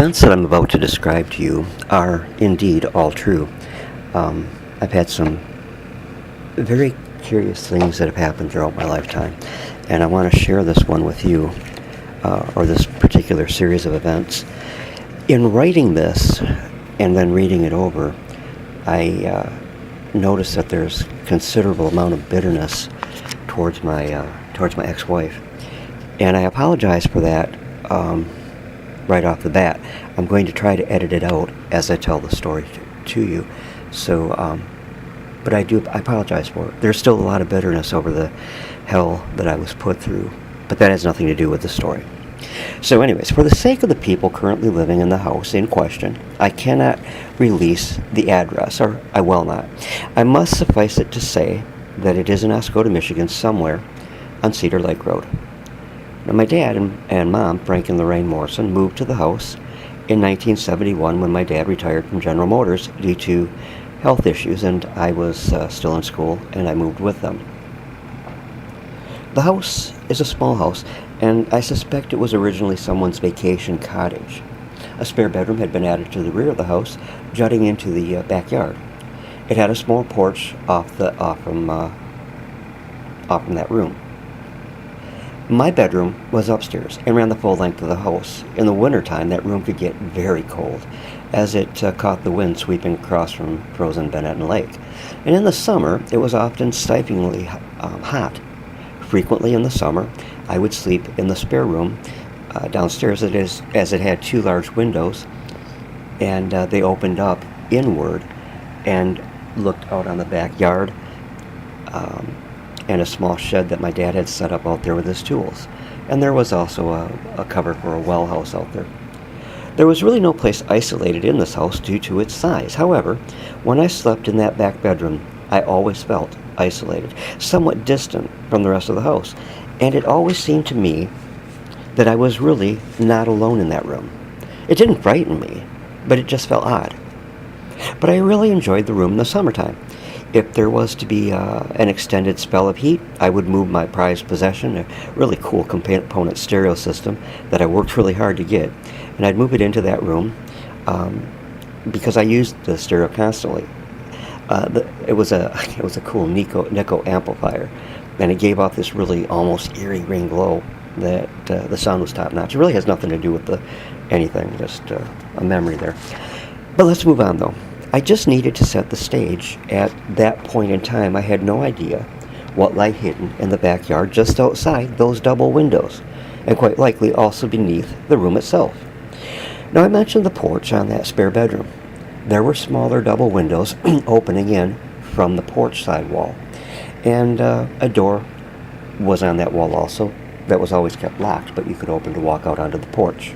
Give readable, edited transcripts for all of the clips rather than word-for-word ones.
events that I'm about to describe to you are indeed all true. I've had some very curious things that have happened throughout my lifetime, and I want to share this one with you, or this particular series of events. In writing this and then reading it over, I noticed that there's considerable amount of bitterness towards my ex-wife, and I apologize for that. Right off the bat, I'm going to try to edit it out as I tell the story to you. So, but I apologize for it. There's still a lot of bitterness over the hell that I was put through, but that has nothing to do with the story. So anyways, for the sake of the people currently living in the house in question, I cannot release the address, or I will not. I must suffice it to say that it is in Oscoda, Michigan, somewhere on Cedar Lake Road. Now, my dad and mom, Frank and Lorraine Morrison, moved to the house in 1971 when my dad retired from General Motors due to health issues, and I was still in school, and I moved with them. The house is a small house, and I suspect it was originally someone's vacation cottage. A spare bedroom had been added to the rear of the house, jutting into the backyard. It had a small porch off from that room. My bedroom was upstairs and ran the full length of the house. In the wintertime, that room could get very cold, as it caught the wind sweeping across from frozen Benetton Lake. And in the summer, it was often stiflingly hot. Frequently in the summer, I would sleep in the spare room downstairs, as it had two large windows, and they opened up inward and looked out on the backyard, and a small shed that my dad had set up out there with his tools. And there was also a cover for a well house out there. There was really no place isolated in this house due to its size. However, when I slept in that back bedroom, I always felt isolated, somewhat distant from the rest of the house. And it always seemed to me that I was really not alone in that room. It didn't frighten me, but it just felt odd. But I really enjoyed the room in the summertime. If there was to be an extended spell of heat, I would move my prized possession, a really cool component stereo system that I worked really hard to get, and I'd move it into that room because I used the stereo constantly. It was a cool Nico amplifier, and it gave off this really almost eerie ring glow that the sound was top notch. It really has nothing to do with anything, just a memory there. But let's move on though. I just needed to set the stage. At that point in time, I had no idea what lay hidden in the backyard just outside those double windows, and quite likely also beneath the room itself. Now, I mentioned the porch on that spare bedroom. There were smaller double windows opening in from the porch side wall, and a door was on that wall also that was always kept locked, but you could open to walk out onto the porch.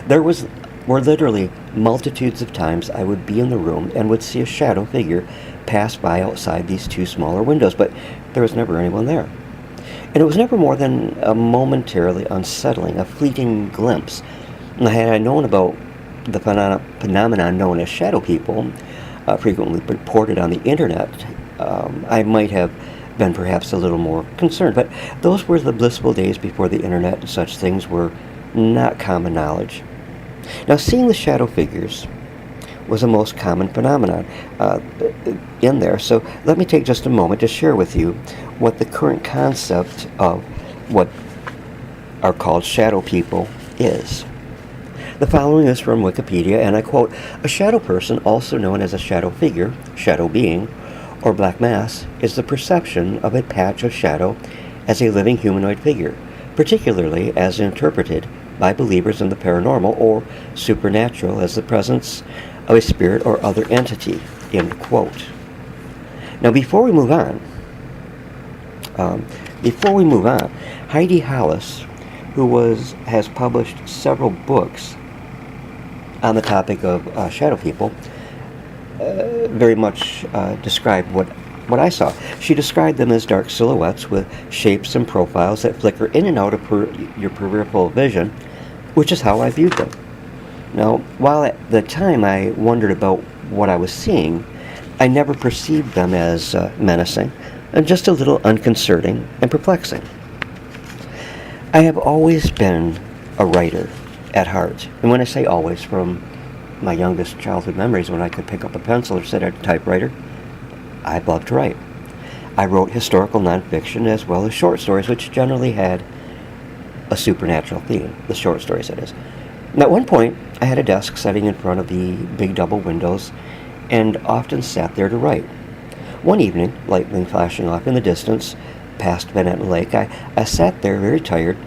There were literally multitudes of times I would be in the room and would see a shadow figure pass by outside these two smaller windows, but there was never anyone there. And it was never more than a momentarily unsettling, a fleeting glimpse. And had I known about the phenomenon known as shadow people, frequently reported on the internet, I might have been perhaps a little more concerned. But those were the blissful days before the internet and such things were not common knowledge. Now, seeing the shadow figures was a most common phenomenon in there, so let me take just a moment to share with you what the current concept of what are called shadow people is. The following is from Wikipedia, and I quote, "A shadow person, also known as a shadow figure, shadow being, or black mass, is the perception of a patch of shadow as a living humanoid figure, particularly as interpreted by believers in the paranormal or supernatural as the presence of a spirit or other entity," end quote. Now, before we move on, Heidi Hollis, who has published several books on the topic of shadow people, very much described what I saw. She described them as dark silhouettes with shapes and profiles that flicker in and out of your peripheral vision, which is how I viewed them. Now, while at the time I wondered about what I was seeing, I never perceived them as menacing, and just a little unconcerting and perplexing. I have always been a writer, at heart. And when I say always, from my youngest childhood memories when I could pick up a pencil or sit at a typewriter, I loved to write. I wrote historical nonfiction as well as short stories, which generally had a supernatural theme, the short stories, that is. And at one point, I had a desk sitting in front of the big double windows and often sat there to write. One evening, lightning flashing off in the distance, past Manhattan Lake, I sat there very tired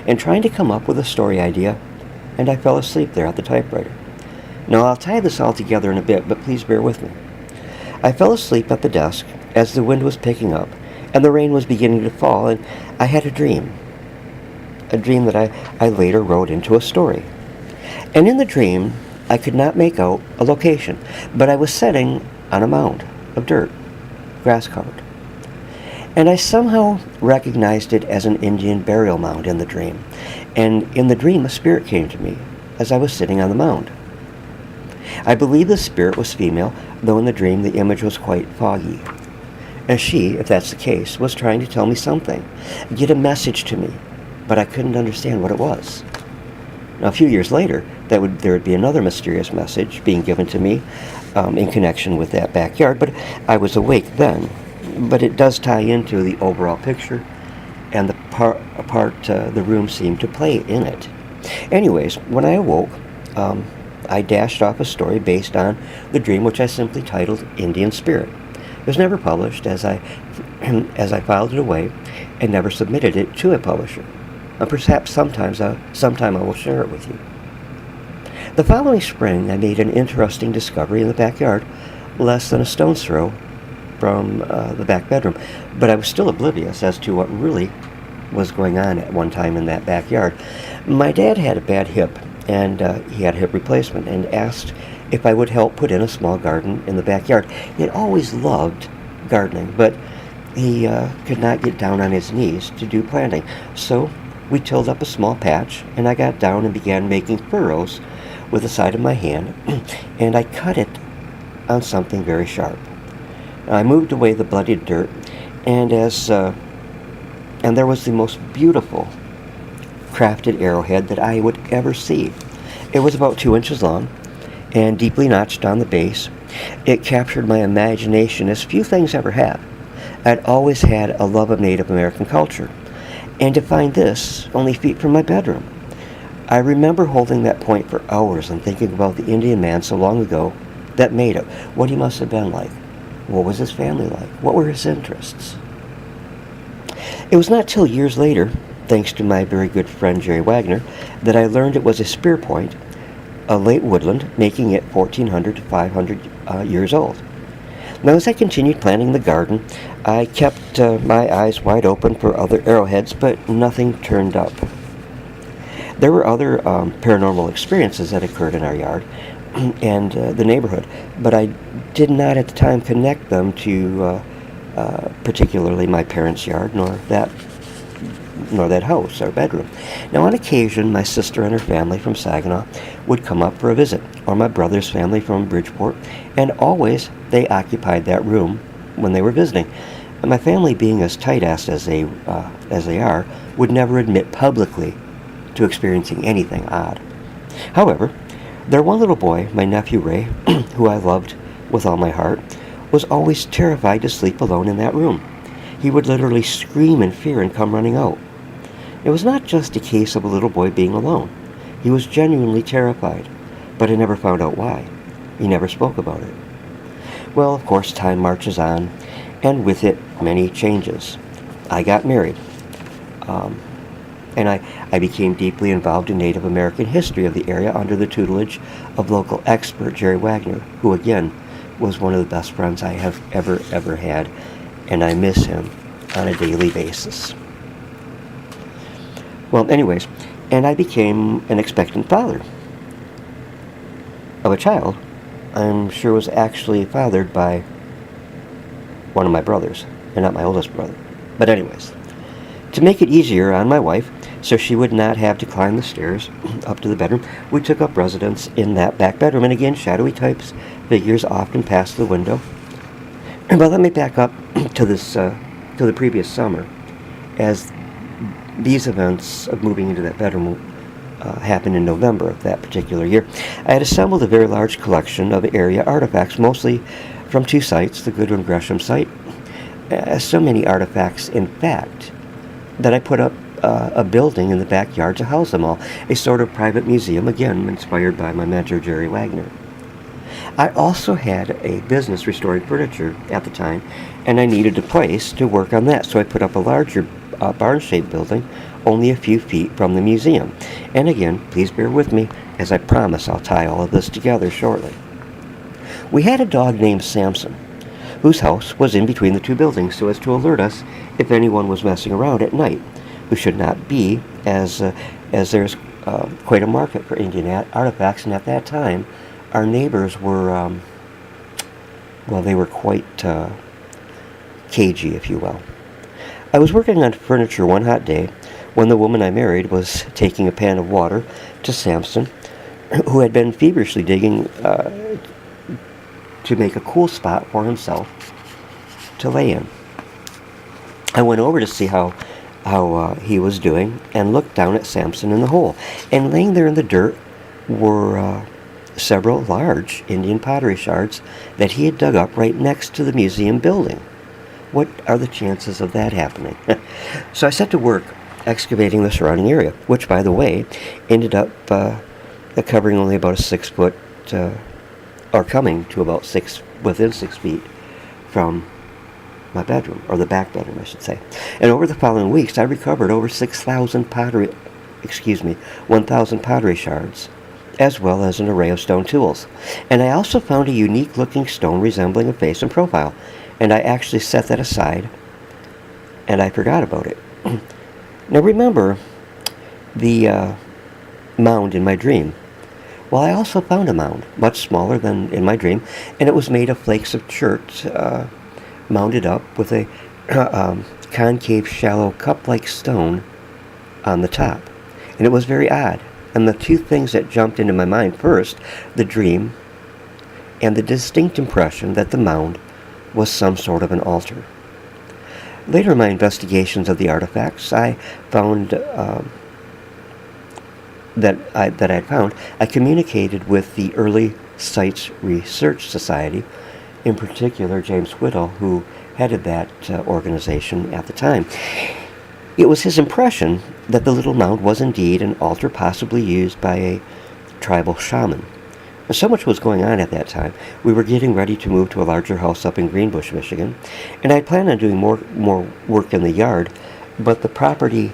and trying to come up with a story idea, and I fell asleep there at the typewriter. Now, I'll tie this all together in a bit, but please bear with me. I fell asleep at the desk as the wind was picking up and the rain was beginning to fall, and I had a dream that I later wrote into a story. And in the dream, I could not make out a location, but I was sitting on a mound of dirt, grass covered. And I somehow recognized it as an Indian burial mound in the dream. And in the dream, a spirit came to me as I was sitting on the mound. I believe the spirit was female, though in the dream the image was quite foggy. And she, if that's the case, was trying to tell me something, get a message to me, but I couldn't understand what it was. Now, a few years later, there would be another mysterious message being given to me in connection with that backyard, but I was awake then. But it does tie into the overall picture and the part the room seemed to play in it. Anyways, when I awoke, I dashed off a story based on the dream, which I simply titled Indian Spirit. It was never published, as I filed it away and never submitted it to a publisher. Perhaps sometime I will share it with you. The following spring, I made an interesting discovery in the backyard, less than a stone's throw from the back bedroom, but I was still oblivious as to what really was going on at one time in that backyard. My dad had a bad hip, and he had a hip replacement, and asked if I would help put in a small garden in the backyard. He had always loved gardening, but he could not get down on his knees to do planting. So we tilled up a small patch, and I got down and began making furrows with the side of my hand, and I cut it on something very sharp. I moved away the bloodied dirt, and there was the most beautiful crafted arrowhead that I would ever see. It was about 2 inches long and deeply notched on the base. It captured my imagination as few things ever have. I'd always had a love of Native American culture, and to find this only feet from my bedroom. I remember holding that point for hours and thinking about the Indian man so long ago that made it, what he must have been like. What was his family like? What were his interests? It was not till years later, thanks to my very good friend Jerry Wagner, that I learned it was a spear point, a late woodland, making it 1,400 to 500 years old. Now, as I continued planting the garden, I kept my eyes wide open for other arrowheads, but nothing turned up. There were other paranormal experiences that occurred in our yard and the neighborhood, but I did not at the time connect them to particularly my parents' yard, nor that house, our bedroom. Now, on occasion, my sister and her family from Saginaw would come up for a visit, or my brother's family from Bridgeport, and always they occupied that room when they were visiting. And my family, being as tight-assed as they are, would never admit publicly to experiencing anything odd. However, their one little boy, my nephew Ray, who I loved with all my heart, was always terrified to sleep alone in that room. He would literally scream in fear and come running out. It was not just a case of a little boy being alone. He was genuinely terrified, but I never found out why. He never spoke about it. Well, of course, time marches on, and with it, many changes. I got married, and I became deeply involved in Native American history of the area under the tutelage of local expert Jerry Wagner, who again was one of the best friends I have ever had, and I miss him on a daily basis. Well, anyways, and I became an expectant father of a child I'm sure was actually fathered by one of my brothers, and not my oldest brother. But anyways, to make it easier on my wife, so she would not have to climb the stairs up to the bedroom, we took up residence in that back bedroom, and again, shadowy figures often passed the window. But let me back up to the previous summer, as these events of moving into that bedroom happened in November of that particular year. I had assembled a very large collection of area artifacts, mostly from two sites, the Goodwin Gresham site. So many artifacts, in fact, that I put up a building in the backyard to house them all, a sort of private museum, again inspired by my mentor Jerry Wagner. I also had a business restoring furniture at the time, and I needed a place to work on that, so I put up a larger barn-shaped building only a few feet from the museum. And again, please bear with me, as I promise I'll tie all of this together shortly. We had a dog named Samson, whose house was in between the two buildings so as to alert us if anyone was messing around at night, who should not be, as there's quite a market for Indian artifacts, and at that time our neighbors were, they were quite cagey, if you will. I was working on furniture one hot day when the woman I married was taking a pan of water to Samson, who had been feverishly digging to make a cool spot for himself to lay in. I went over to see how he was doing and looked down at Samson in the hole. And laying there in the dirt were several large Indian pottery shards that he had dug up right next to the museum building. What are the chances of that happening? So I set to work excavating the surrounding area, which, by the way, ended up covering only about a 6 foot, or coming to about within 6 feet from my bedroom, or the back bedroom, I should say. And over the following weeks, I recovered over 1,000 pottery shards, as well as an array of stone tools. And I also found a unique-looking stone resembling a face and profile, and I actually set that aside, and I forgot about it. Now remember the mound in my dream. Well, I also found a mound, much smaller than in my dream, and it was made of flakes of chert, mounded up with a concave, shallow, cup-like stone on the top. And it was very odd. And the two things that jumped into my mind first, the dream and the distinct impression that the mound was some sort of an altar. Later in my investigations of the artifacts, I found I communicated with the Early Sites Research Society, in particular James Whittle, who headed that organization at the time. It was his impression that the little mound was indeed an altar possibly used by a tribal shaman. So much was going on at that time. We were getting ready to move to a larger house up in Greenbush, Michigan, and I planned on doing more work in the yard, but the property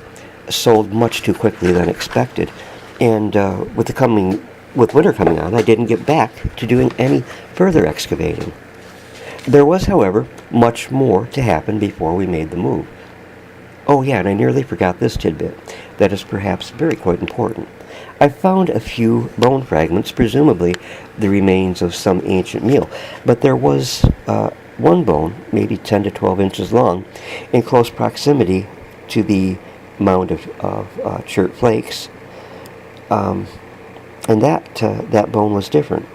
sold much too quickly than expected, and with winter coming on, I didn't get back to doing any further excavating. There was, however, much more to happen before we made the move. Oh yeah, and I nearly forgot this tidbit that is perhaps quite important. I found a few bone fragments, presumably the remains of some ancient meal, but there was one bone, maybe 10 to 12 inches long, in close proximity to the mound of chert flakes, and that bone was different.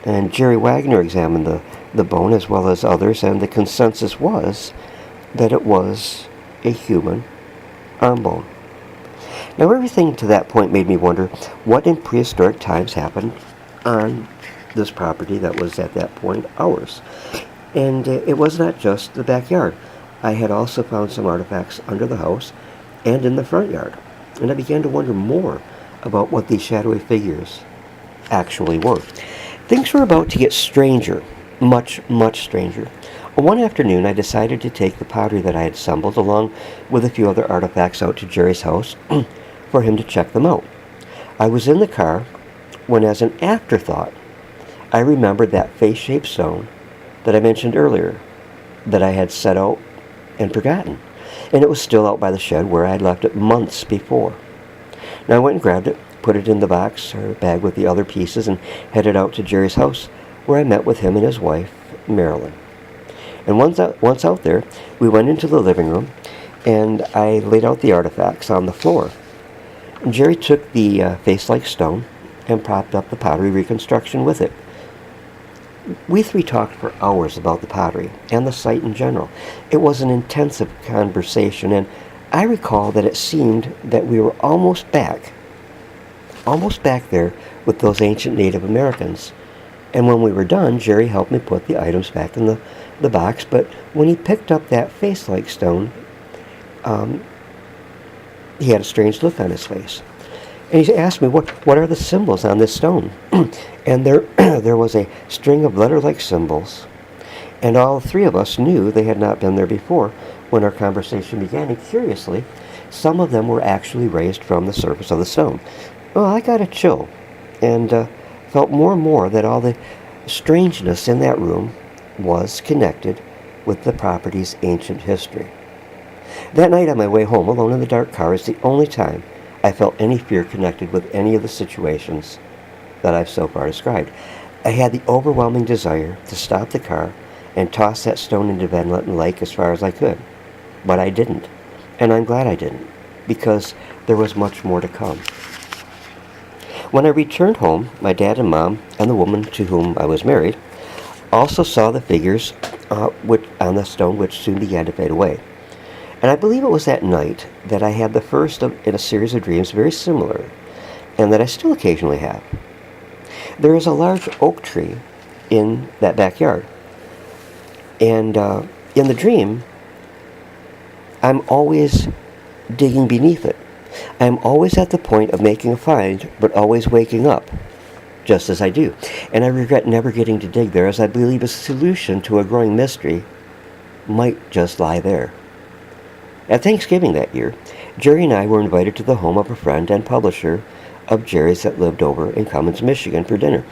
And Jerry Wagner examined the bone as well as others, and the consensus was that it was a human arm bone. Now, everything to that point made me wonder what in prehistoric times happened on this property that was at that point ours. And it was not just the backyard. I had also found some artifacts under the house and in the front yard. And I began to wonder more about what these shadowy figures actually were. Things were about to get stranger, much, much stranger. One afternoon, I decided to take the pottery that I had assembled along with a few other artifacts out to Jerry's house for him to check them out. I was in the car when, as an afterthought, I remembered that face-shaped stone that I mentioned earlier that I had set out and forgotten. And it was still out by the shed where I had left it months before. Now I went and grabbed it, put it in the box or bag with the other pieces, and headed out to Jerry's house, where I met with him and his wife, Marilyn. And once out there, we went into the living room, and I laid out the artifacts on the floor. And Jerry took the face-like stone and propped up the pottery reconstruction with it. We three talked for hours about the pottery and the site in general. It was an intensive conversation, and I recall that it seemed that we were almost back almost back there with those ancient Native Americans. And when we were done, Jerry helped me put the items back in the box, but when he picked up that face-like stone, he had a strange look on his face. And he asked me, what are the symbols on this stone? And there was a string of letter-like symbols, and all three of us knew they had not been there before when our conversation began, and curiously, some of them were actually raised from the surface of the stone. Well, I got a chill, and felt more and more that all the strangeness in that room was connected with the property's ancient history. That night on my way home, alone in the dark car, is the only time I felt any fear connected with any of the situations that I've so far described. I had the overwhelming desire to stop the car and toss that stone into Van Letten Lake as far as I could. But I didn't. And I'm glad I didn't, because there was much more to come. When I returned home, my dad and mom and the woman to whom I was married also saw the figures on the stone, which soon began to fade away. And I believe it was that night that I had the first in a series of dreams very similar, and that I still occasionally have. There is a large oak tree in that backyard. And in the dream, I'm always digging beneath it. I'm always at the point of making a find, but always waking up, just as I do. And I regret never getting to dig there, as I believe a solution to a growing mystery might just lie there. At Thanksgiving that year, Jerry and I were invited to the home of a friend and publisher of Jerry's that lived over in Cummins, Michigan for dinner,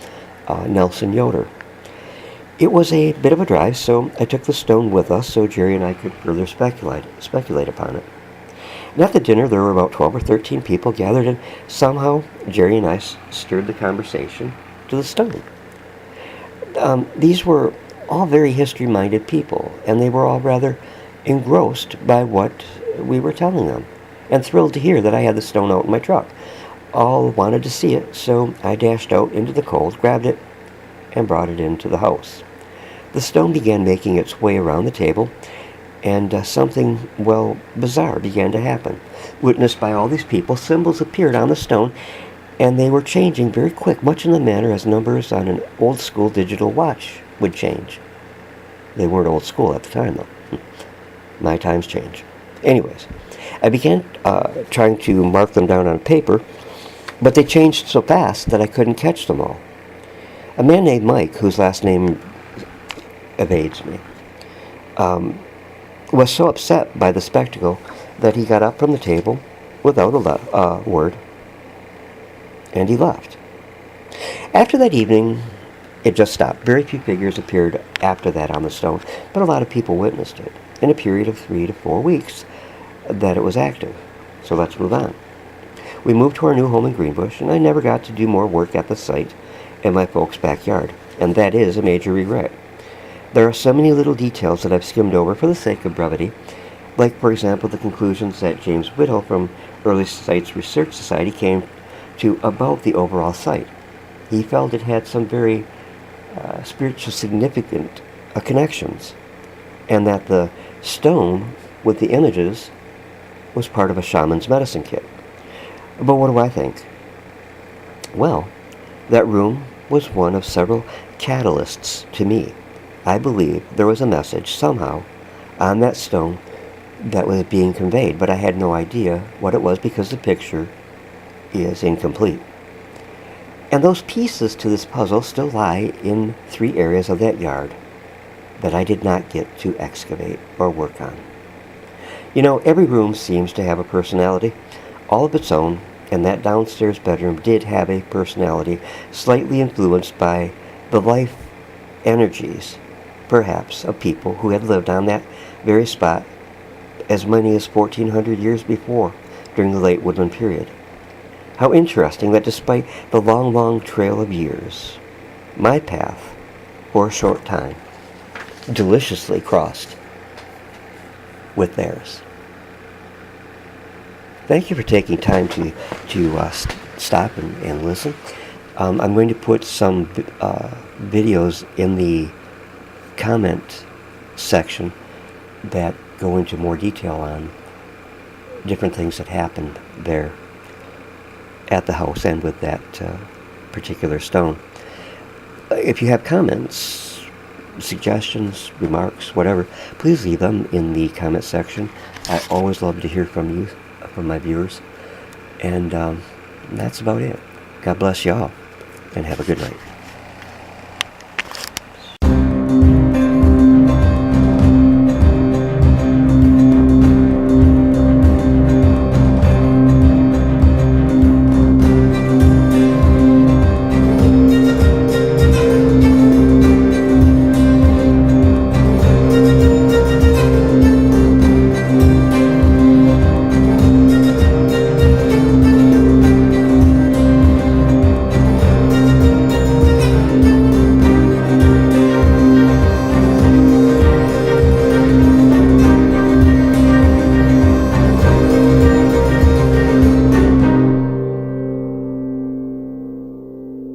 Nelson Yoder. It was a bit of a drive, so I took the stone with us so Jerry and I could further speculate upon it. And at the dinner, there were about 12 or 13 people gathered, and somehow Jerry and I stirred the conversation to the stone. These were all very history-minded people, and they were all rather engrossed by what we were telling them, and thrilled to hear that I had the stone out in my truck. All wanted to see it, so I dashed out into the cold, grabbed it, and brought it into the house. The stone began making its way around the table, and something, bizarre began to happen. Witnessed by all these people, symbols appeared on the stone, and they were changing very quick, much in the manner as numbers on an old-school digital watch would change. They weren't old school at the time, though. My times change. Anyways, I began trying to mark them down on paper, but they changed so fast that I couldn't catch them all. A man named Mike, whose last name evades me, was so upset by the spectacle that he got up from the table without a word, and he left. After that evening, it just stopped. Very few figures appeared after that on the stone, but a lot of people witnessed it in a period of 3 to 4 weeks that it was active. So let's move on. We moved to our new home in Greenbush, and I never got to do more work at the site in my folks' backyard, and that is a major regret. There are so many little details that I've skimmed over for the sake of brevity, like, for example, the conclusions that James Whittle from Early Sites Research Society came to about the overall site. He felt it had some very spiritual significant connections, and that the stone with the images was part of a shaman's medicine kit. But what do I think? Well, that room was one of several catalysts to me. I believe there was a message somehow on that stone that was being conveyed, but I had no idea what it was because the picture is incomplete. And those pieces to this puzzle still lie in 3 areas of that yard that I did not get to excavate or work on. You know, every room seems to have a personality, all of its own, and that downstairs bedroom did have a personality, slightly influenced by the life energies, perhaps, of people who had lived on that very spot as many as 1,400 years before, during the late Woodland period. How interesting that despite the long, long trail of years, my path, for a short time, deliciously crossed with theirs. Thank you for taking time to stop and listen. I'm going to put some videos in the comment section that go into more detail on different things that happened there. at the house and with that particular stone. If you have comments, suggestions, remarks, whatever, please leave them in the comment section. I always love to hear from you, from my viewers. And that's about it. God bless you all, and have a good night.